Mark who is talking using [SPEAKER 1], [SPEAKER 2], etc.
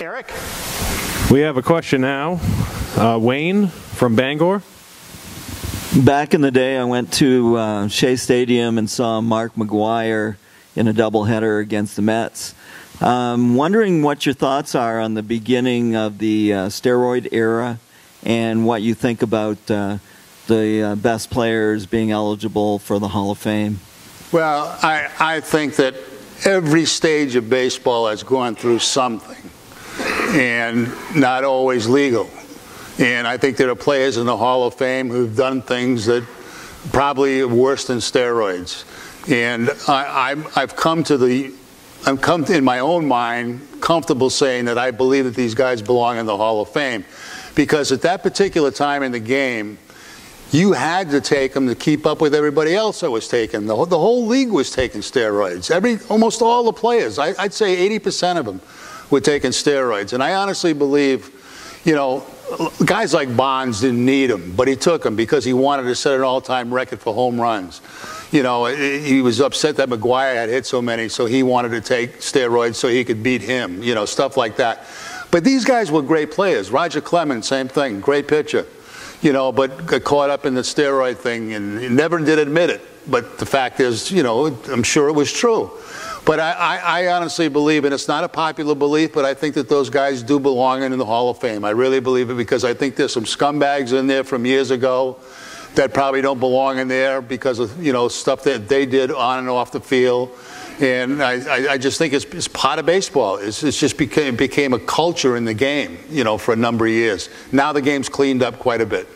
[SPEAKER 1] Eric?
[SPEAKER 2] We have a question now. Wayne from Bangor.
[SPEAKER 3] Back in the day, I went to Shea Stadium and saw Mark McGwire in a doubleheader against the Mets. Wondering what your thoughts are on the beginning of the steroid era and what you think about the best players being eligible for the Hall of Fame.
[SPEAKER 4] Well, I think that every stage of baseball has gone through something, and not always legal. And I think there are players in the Hall of Fame who've done things that probably are worse than steroids. And I've come to, in my own mind, comfortable saying that I believe that these guys belong in the Hall of Fame. Because at that particular time in the game, you had to take them to keep up with everybody else that was taking. The whole league was taking steroids. Almost all the players, I'd say 80% of them were taking steroids. And I honestly believe, you know, guys like Bonds didn't need them, but he took them because he wanted to set an all-time record for home runs. You know, he was upset that McGwire had hit so many, so he wanted to take steroids so he could beat him, you know, stuff like that. But these guys were great players. Roger Clemens, same thing, great pitcher. You know, but got caught up in the steroid thing and never did admit it. But the fact is, you know, I'm sure it was true. But I honestly believe, and it's not a popular belief, but I think that those guys do belong in the Hall of Fame. I really believe it because I think there's some scumbags in there from years ago that probably don't belong in there because of, you know, stuff that they did on and off the field. And I just think it's part of baseball. It's just became a culture in the game, you know, for a number of years. Now the game's cleaned up quite a bit.